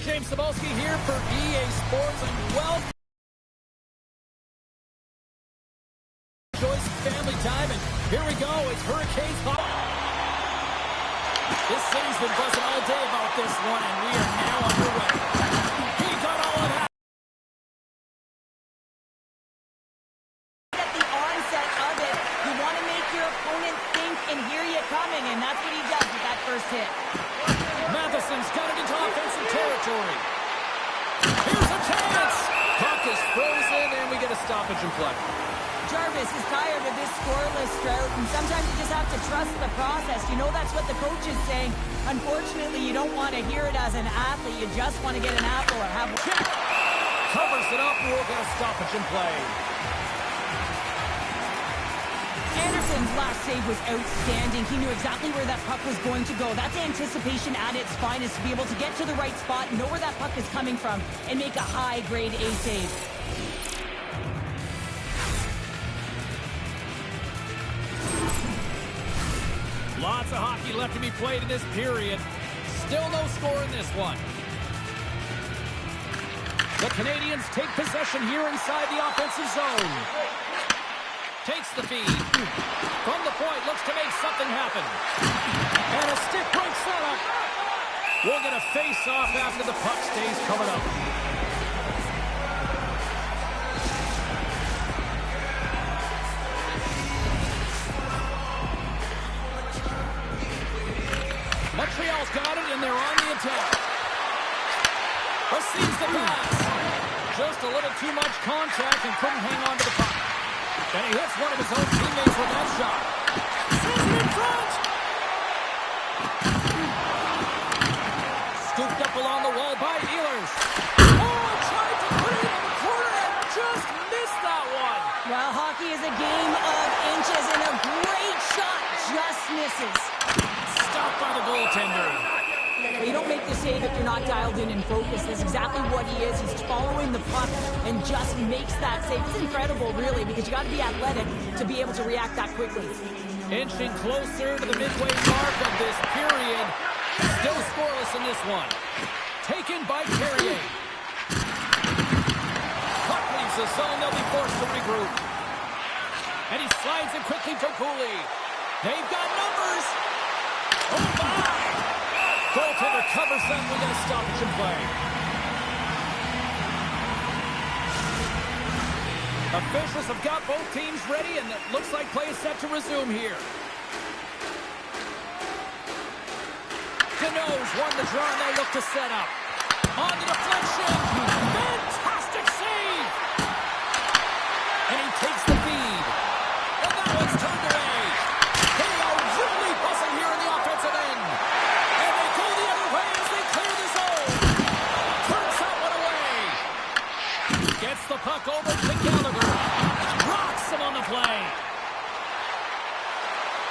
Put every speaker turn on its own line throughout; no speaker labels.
James Cebulski here for EA Sports, and welcome. Joyce family time, and here we go. It's Hurricanes. This city's been buzzing all day about this one, and we are now underway. He got all of that.
At the onset of it, you want to make your opponent think and hear you coming, and that's what he does with that first hit.
Matheson's got it into offensive territory. Here's a chance. Puck is frozen, and we get a stoppage in play.
Jarvis is tired of this scoreless drought, and sometimes you just have to trust the process. You know that's what the coach is saying. Unfortunately, you don't want to hear it as an athlete. You just want to get an apple or have a kick.
Covers it up, and we'll get a stoppage in play.
Anderson's last save was outstanding. He knew exactly where that puck was going to go. That's anticipation at its finest, to be able to get to the right spot, know where that puck is coming from, and make a high-grade A save.
Lots of hockey left to be played in this period. Still no score in this one. The Canadiens take possession here inside the offensive zone. Takes the feed. From the point, looks to make something happen. And a stick breaks that up. We'll get a face-off after the puck stays covered up. Montreal's got it, and they're on the attack. Receives the pass. Just a little too much contact and couldn't hang on to the puck. And he hits one of his own teammates with that shot. Sends it in front. Scooped up along the wall by Ehlers. Oh, tried to put it in the corner and just missed that one.
Well, hockey is a game of inches, and a great shot just misses.
Stopped by the goaltender.
You don't make the save if you're not dialed in and focused. That's exactly what he is. He's following the puck and just makes that save. It's incredible, really, because you got to be athletic to be able to react that quickly.
Inching closer to the midway mark of this period. Still scoreless in this one. Taken by Carrier. Puck leaves the zone. They'll be forced to regroup. And he slides it quickly to Cooley. They've got numbers. Oh, my! Goaltender covers them. We get a stoppage in play. Officials have got both teams ready, and it looks like play is set to resume here. Canoes won the draw, and they look to set up. On the deflection. Fantastic save! And he takes the feed. And that one's turned away. They are really buzzing here in the offensive end. And they go the other way as they clear the zone. Turns that one away. Gets the puck over to Gallagher. Rocks him on the play.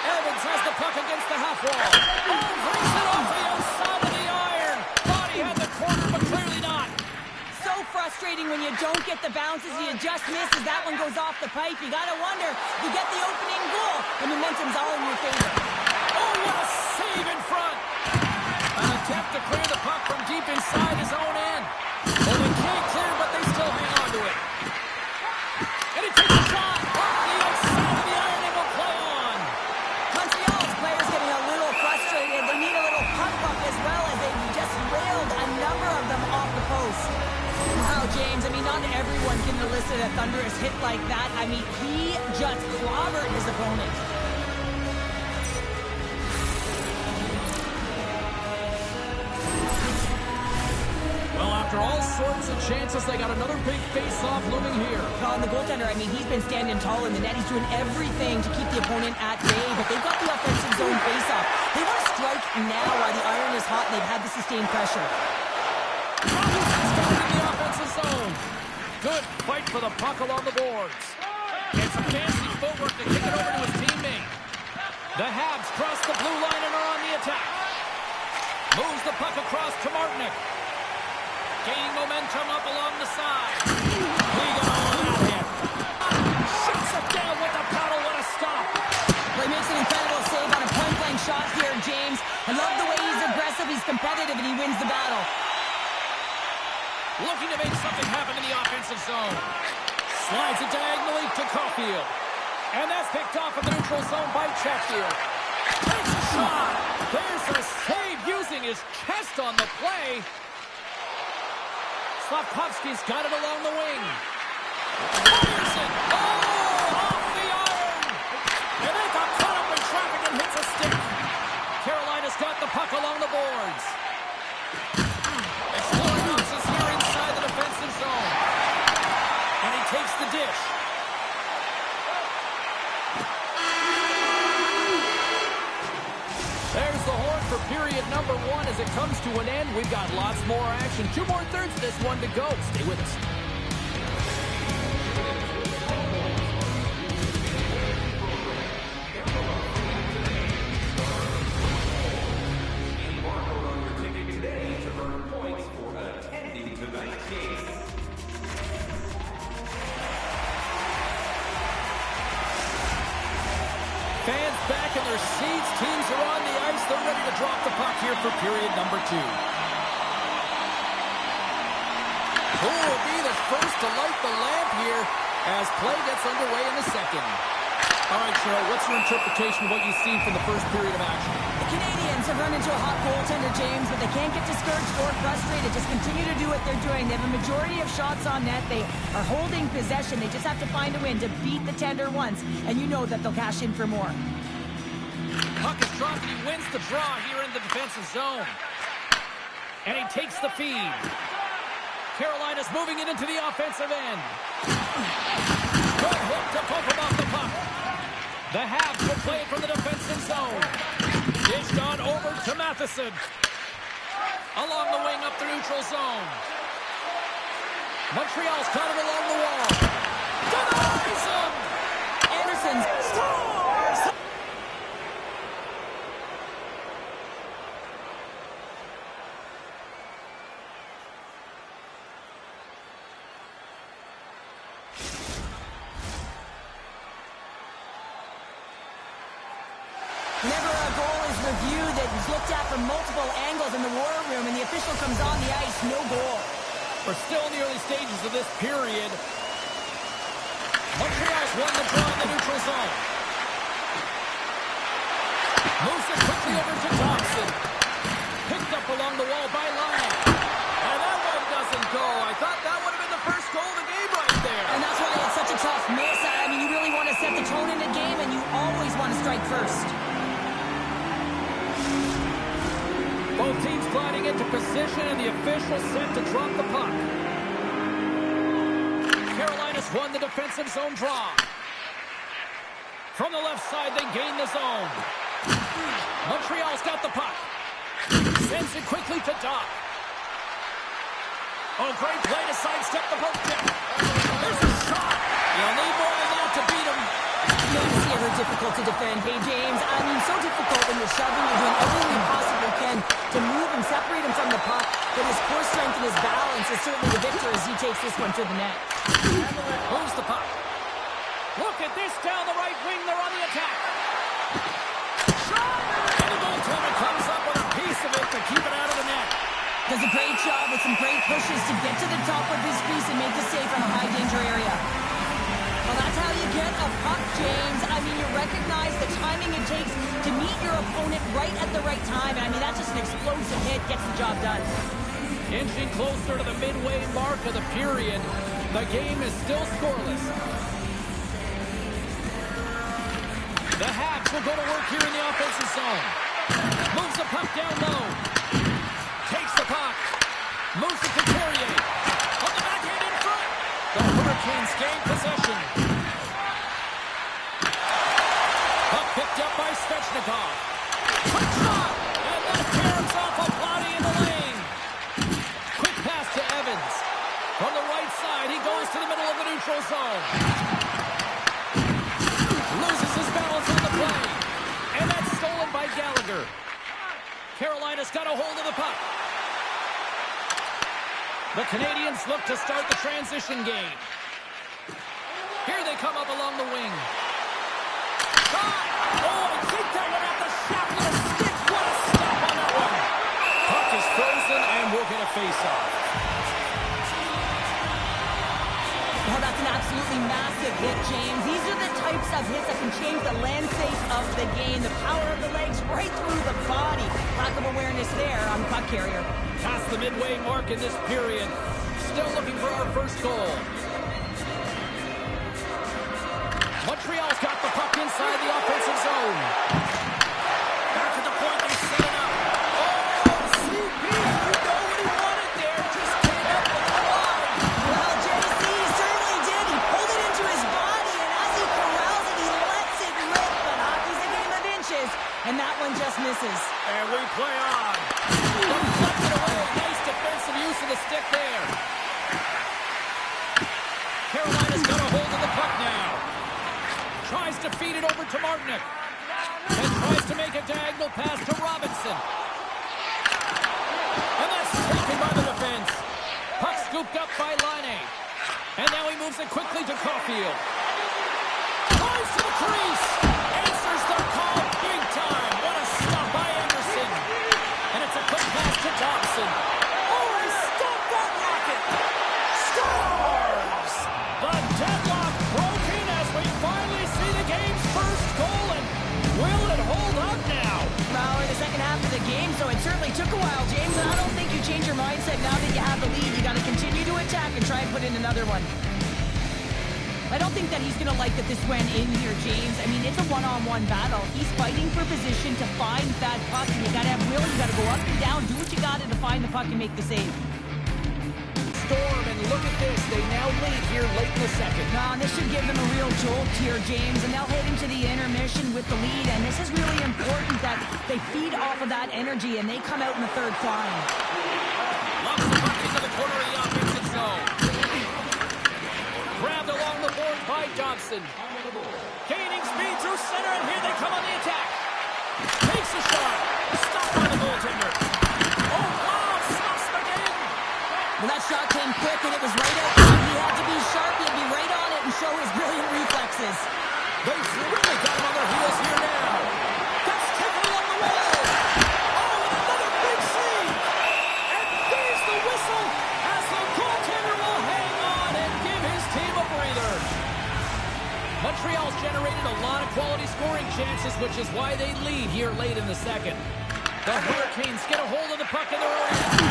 Evans has the puck against the half wall. Oh, brings it off the outside of the iron. Thought he had the corner, but clearly not.
So frustrating when you don't get the bounces. You just miss as that one goes off the pipe. You got to wonder, you get the opening goal, the momentum's all in your favor.
Oh, what a save in front. An attempt to clear the puck from deep inside his own end. Well, they can't clear, but they still hang on to it. And he takes a shot. Off the outside of the iron, and will play on.
Montreal's players getting a little frustrated. They need a little puck luck as well, as they just railed a number of them off the post. Wow, James, I mean, not everyone can elicit a thunderous hit like that. I mean, he just clobbered his opponent.
Well, after all sorts of chances, they got another big face-off looming here.
Well, and the goaltender, I mean, he's been standing tall in the net. He's doing everything to keep the opponent at bay, but they've got the offensive zone face-off. They want to strike now while the iron is hot, and they've had the sustained pressure.
Robinson's got it in the offensive zone. Good fight for the puck along the boards. And some fancy footwork to kick it over to his teammate. The Habs cross the blue line and are on the attack. Moves the puck across to Martinick. Gaining momentum up along the side. We got all of that hit. Shuts it down with the paddle. What a stop.
Well, he makes an incredible save on a point-blank shot here, James. I love the way he's aggressive, he's competitive, and he wins the battle.
Looking to make something happen in the offensive zone. Slides it diagonally to Caulfield. And that's picked off in the neutral zone by Chatfield. Takes a shot. There's a save using his chest on the play. Slafkovsky's got it along the wing. Fires it. Oh, off the iron. And they got caught up in traffic and hits a stick. Carolina's got the puck along the boards. Exploring options here inside the defensive zone. And he takes the dish. There's the horn for period number 1 as it comes to an end. We've got lots more action. 2 more thirds of this one to go. Stay with us. Fans back in their seats. Teams are on the ice. They're ready to drop the puck here for period number 2. Who will be the first to light the lamp here as play gets underway in the second? All right, Cheryl, what's your interpretation of what you've seen from the first period of action?
The Canadiens have run into a hot goaltender, James, but they can't get discouraged or frustrated. Just continue to do what they're doing. They have a majority of shots on net. They are holding possession. They just have to find a win to beat the tender once, and you know that they'll cash in for more.
Puck is dropped and he wins the draw here in the defensive zone. And he takes the feed. Carolina's moving it into the offensive end. Good hook to poke him off the puck. The Habs will play it from the defensive zone. Dished on over to Matheson. Along the wing up the neutral zone. Montreal's got it along the wall. Denies him!
Anderson scores! Whenever a goal is reviewed, it's looked at from multiple angles in the war room, and the official comes on the ice, no goal.
We're still in the early stages of this period. Montreal's won the draw in the neutral zone. Moves it quickly over to Thompson. Picked up along the wall by Lyon. And that one doesn't go. I thought that would have been the first goal of the game right there.
And that's why it's such a tough miss. I mean, you really want to set the tone in the game, and you always want to strike first.
Both teams gliding into position, and the official set to drop the puck. Carolina's won the defensive zone draw. From the left side, they gain the zone. Montreal's got the puck. Sends it quickly to Doc. Oh, great play to sidestep the poke check. There's a shot. You'll need more than that to beat him.
It's ever difficult to defend. Hey, James, I mean, so difficult when you're shoving. You're doing everything you possibly can to move and separate him from the puck. But his core strength and his balance is certainly the victor as he takes this one to the net.
Moves the puck. Look at this down the right wing. They're on the attack. Shot! And the goaltender comes up with a piece of it to keep it out of the net.
Does a great job with some great pushes to get to the top of his piece and make the save from a high-danger area. Well, that's how you get a puck, James. I mean, you recognize the timing it takes to meet your opponent right at the right time. I mean, that's just an explosive hit, gets the job done.
Inching closer to the midway mark of the period. The game is still scoreless. The Habs will go to work here in the offensive zone. Moves the puck down low. Takes the puck. Moves it to Carrier. On the backhand in front. The Hurricanes gain possession. Puck picked up by Svechnikov. Quick shot. And that tears off a body in the lane. Quick pass to Evans. From the right side, he goes to the middle of the neutral zone. Loses his balance on the play. And that's stolen by Gallagher. Carolina's got a hold of the puck. The Canadiens look to start the transition game. Here they come up along the wing. Shot! Oh, I think that one at the shaft with a stick. What a stop on that one. Puck is frozen, and we'll get a face-off.
absolutely massive hit, James. These are the types of hits that can change the landscape of the game. The power of the legs right through the body. Lack of awareness there on the puck carrier.
Past the midway mark in this period. Still looking for our first goal. Montreal's got the puck inside the offensive zone. Back to the point, they set it up. Oh, CP, you know what he wanted there. Just can't help but fly.
Well, JC certainly did. He pulled it into his body, and as he corrals it, he lets it rip. But hockey's a game of inches, and that one just misses.
And we play on. Deflected away. Nice defensive use of the stick there. Carolina's got a hold of the puck now. Tries to feed it over to Martinick. And tries to make a diagonal pass to Robinson. And that's taken by the defense. Puck scooped up by Laine. And now he moves it quickly to Caulfield. Drives to the crease. Answers the call big time. What a stop by Anderson. And it's a quick pass to Thompson. Oh, he stopped that rocket. Scores! The deadlock broken as we finally see the game's first goal. And will it hold up now?
Well, in the second half of the game, so it certainly took a while, James. And I don't think you change your mindset now that you have the lead. You got to continue to attack and try and put in another one. I don't think that he's going to like that this went in here, James. I mean, it's a one-on-one battle. He's fighting for position to find that puck, and you got to have will. You got to go up and down, do what you got to find the puck and make the save.
Storm, and look at this. They now lead here late in the second.
Now, this should give them a real jolt here, James, and they'll head into the intermission with the lead, and this is really important that they feed off of that energy, and they come out in the third flying.
Lobs the puck into the corner of the offensive zone. Grabbed along the board by Johnson. Gaining speed through center, and here they come on the attack. Takes a shot. Stopped by the goaltender. Oh, wow, stops again.
Well, that shot came quick, and it was right out there. He had to be sharp. He had to be right on it and show his brilliant reflexes.
They've really got him on their heels here now. That's taken along the wall. Oh, another big save. And there's the whistle as the goaltender will hang on and give his team a breather. Montreal's generated a lot of quality scoring chances, which is why they lead here late in the second. The Hurricanes get a hold of the puck in their own end.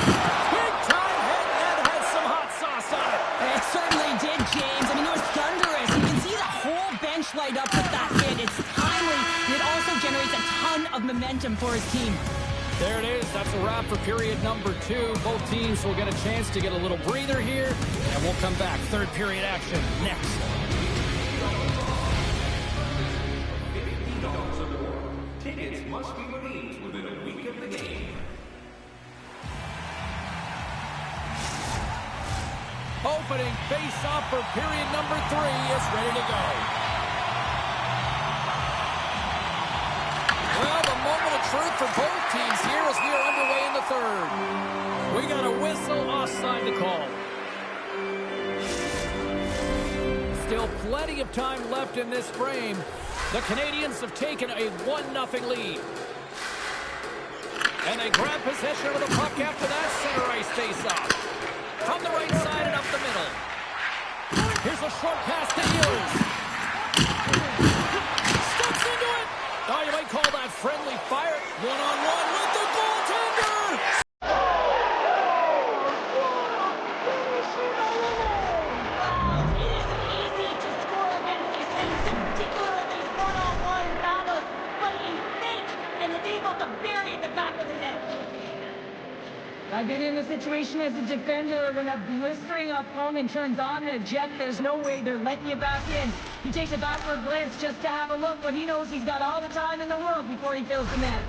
Big time hit and had some hot sauce on it.
It certainly did, James. I mean, it was thunderous. You can see the whole bench light up with that hit. It's timely, and it also generates a ton of momentum for his team.
There it is. That's a wrap for period number 2. Both teams will get a chance to get a little breather here, and we'll come back. Third period action next.
Tickets must be redeemed within a week of the game.
Opening face-off for period number 3 is ready to go. Well, the moment of truth for both teams here as we are underway in the third. We got a whistle, offside to call. Still plenty of time left in this frame. The Canadiens have taken a 1-0 lead. And they grab possession of the puck after that center ice face-off. From the right side and up the middle. Here's a short pass to Ehlers. Steps into it. Oh, you might call that friendly fire. One-on-one with the goaltender.
I've been in a situation as a defender when a blistering opponent turns on a jet. There's no way they're letting you back in. He takes a backward glance just to have a look, but he knows he's got all the time in the world before he fills the net.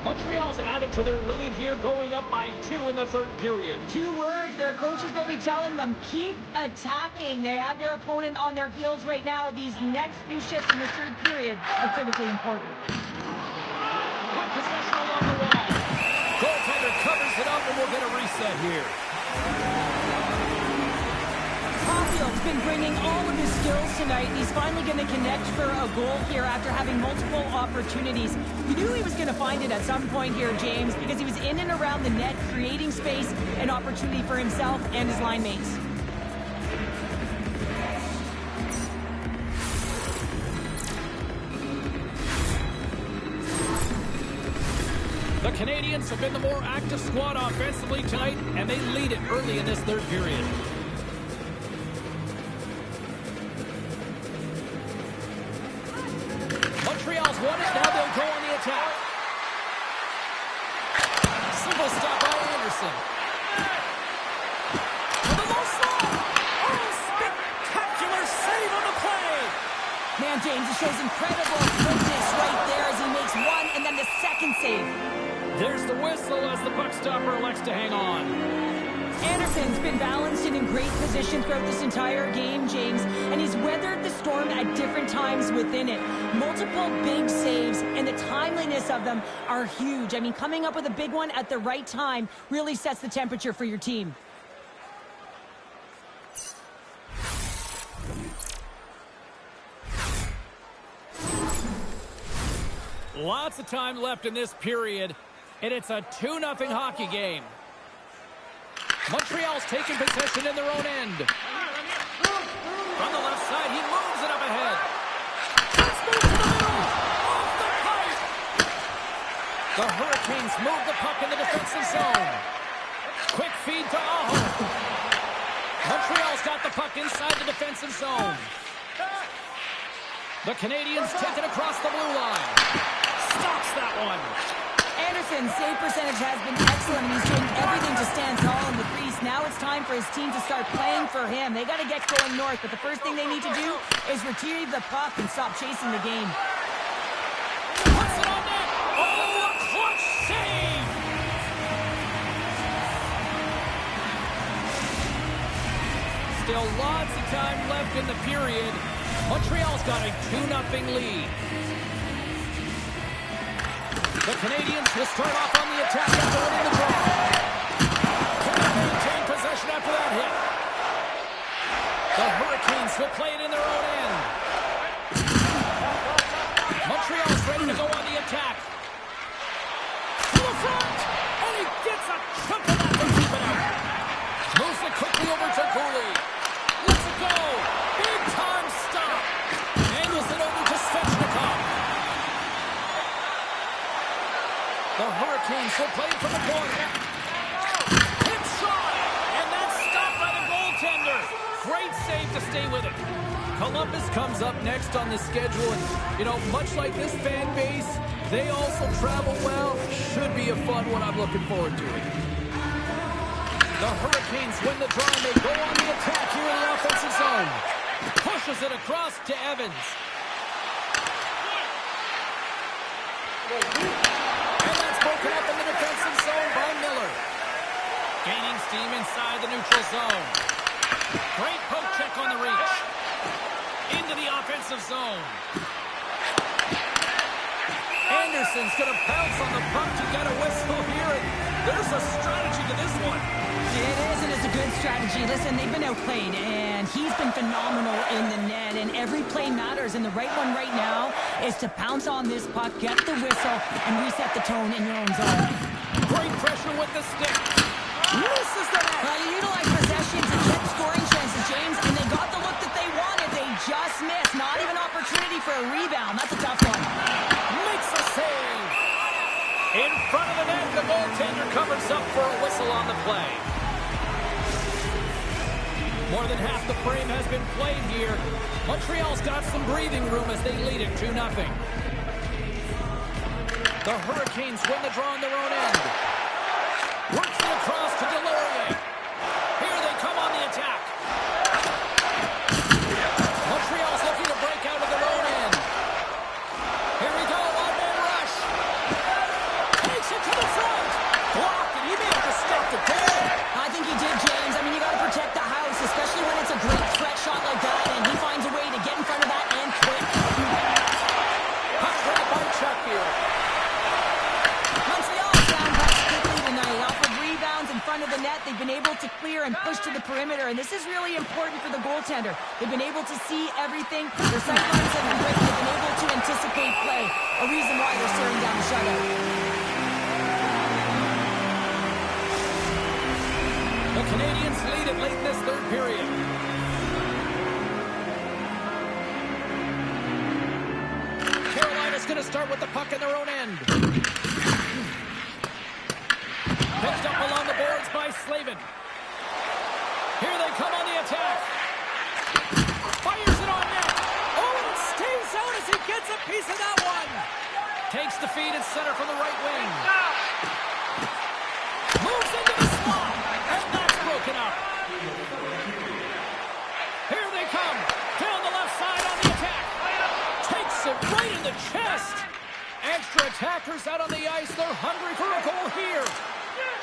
Montreal's added to their lead here, going up by 2 in the third period.
2 words their coaches will be telling them: keep attacking. They have their opponent on their heels right now. These next few shifts in the third period are critically important.
Good possession along the wall. Goaltender covers it up, and we'll get a reset here.
Caulfield's been bringing all of his skills tonight, and he's finally going to connect for a goal here after having multiple opportunities. You knew he was going to find it at some point here, James, because he was in and around the net, creating space and opportunity for himself and his line mates.
The Canadiens have been the more active squad offensively tonight, and they lead it early in this third period. Montreal's won it, now they'll go on the attack. Simple stop by Anderson. To the low slot. Oh, spectacular save on the play.
Man, James, it shows incredible quickness right there as he makes one and then the second save.
There's the whistle as the puck stopper elects to hang on.
Anderson's been balanced and in great position throughout this entire game, James, and he's weathered the storm at different times within it. Multiple big saves, and the timeliness of them are huge. I mean, coming up with a big one at the right time really sets the temperature for your team.
Lots of time left in this period, and it's a 2-0 hockey game. Montreal's taking possession in their own end. From the left side, he moves it up ahead. Let's move to the middle. Off the pipe. The Hurricanes move the puck in the defensive zone. Quick feed to Aho. Montreal's got the puck inside the defensive zone. The Canadiens take it across the blue line. Stops that one.
Anderson's save percentage has been excellent, and he's doing everything to stand tall in the crease. Now it's time for his team to start playing for him. They got to get going north, but the first thing they need to do is retrieve the puck and stop chasing the game.
Puts it on net. Oh, a clutch save. Still lots of time left in the period. Montreal's got a 2-0 lead. The Canadiens will start off on the attack after winning the draw. Can maintain possession after that hit. The Hurricanes will play it in their own end. Montreal's ready to go on the attack. To the front! And he gets a chunk of that to keep it out. Moves it quickly over to Cooley. Lets it go. Big time stop. Angles it over to Svechnikov. The Hurricanes will play it from the corner. Hip shot! And that's stopped by the goaltender. Great save to stay with it. Columbus comes up next on the schedule. And, you know, much like this fan base, they also travel well. Should be a fun one. I'm looking forward to it. The Hurricanes win the draw and they go on the attack here in the offensive zone. Pushes it across to Evans. And that's broken up in the defensive zone by Miller. Gaining steam inside the neutral zone. Great poke check on the reach. Into the offensive zone. Anderson's going to pounce on the puck to get a whistle here. And there's a strategy to this one.
It is, and it's a good strategy. Listen, they've been outplayed, and he's been phenomenal in the net, and every play matters, and the right one right now is to pounce on this puck, get the whistle, and reset the tone in your own zone.
Great pressure with the stick. Misses the net.
You utilize possession to get scoring chances, James, and they got the look that they wanted. They just missed. Not even opportunity for a rebound. That's a tough one.
Makes a save. In front of the net, the goaltender covers up for a whistle on the play. More than half the frame has been played here. Montreal's got some breathing room as they lead it 2-0. The Hurricanes win the draw on their own end. Works it across to Delorier. Here they come on the attack. Montreal's looking to break out of their own end. Here we go, one-man rush. Takes it to the front. Blocked, and he may have just stopped the goal.
I think he did, James. I mean, you got to protect the house, especially when it's a great threat shot like that, and he finds a way to get in front of that and quick.
Puck grab by Chatfield.
Montreal down pucks quickly tonight, off of rebounds in front of the net. the perimeter, and this is really important for the goaltender. They've been able to see everything. Their sight lines have been great. They've been able to anticipate play, a reason why they're staring down the shutout.
The Canadiens lead it late in this third period. Carolina's going to start with the puck in their own end. Pitched up along the boards by Slavin. Here they come on the attack. Fires it on net. Oh, and it stays out as he gets a piece of that one. Takes the feed at center from the right wing. Moves into the slot. And that's broken up. Here they come. Down the left side on the attack. Takes it right in the chest. Extra attackers out on the ice. They're hungry for a goal here.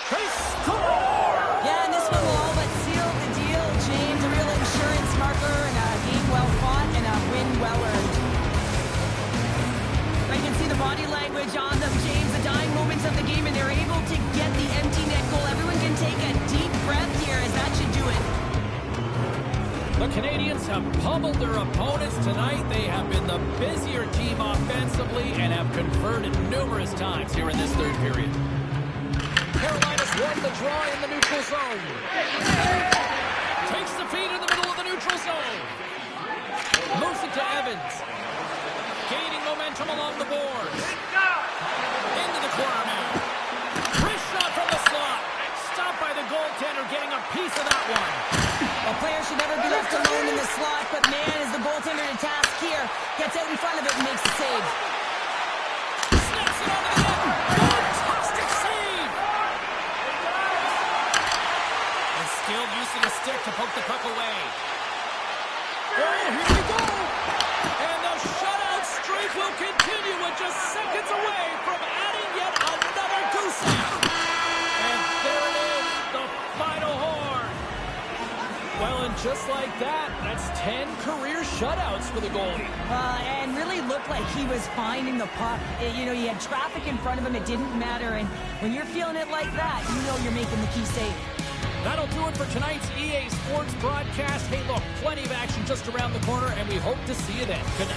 They score!
Yeah, and this one will all but seal the deal, James. A real insurance marker and a game well fought and a win well earned. I can see the body language on them, James. The dying moments of the game, and they're able to get the empty net goal. Everyone can take a deep breath here, as that should do it.
The Canadiens have pummeled their opponents tonight. They have been the busier team offensively and have converted numerous times here in this third period. Carolina's won the draw in the neutral zone. Takes the feed in the middle of the neutral zone. Moves it to Evans. Gaining momentum along the boards. Into the corner now. Wrist shot from the slot. Stopped by the goaltender, getting a piece of that one.
A player should never be left alone in the slot, but man, is the goaltender to task here. Gets out in front of it and makes the save.
Snaps it onto the net. Fantastic save! And skilled use of the stick to poke the puck away. Oh, here we go! And the shutout streak will continue with just seconds away from adding yet another goose egg. And there it is, the final horn. Well, and just like that, that's 10 career shutouts for the goalie.
And really looked like he was finding the puck. You know, he had traffic in front of him. It didn't matter. And when you're feeling it like that, you know you're making the key save.
That'll do it for tonight's EA Sports broadcast. Hey, look, plenty of action just around the corner, and we hope to see you then. Good night.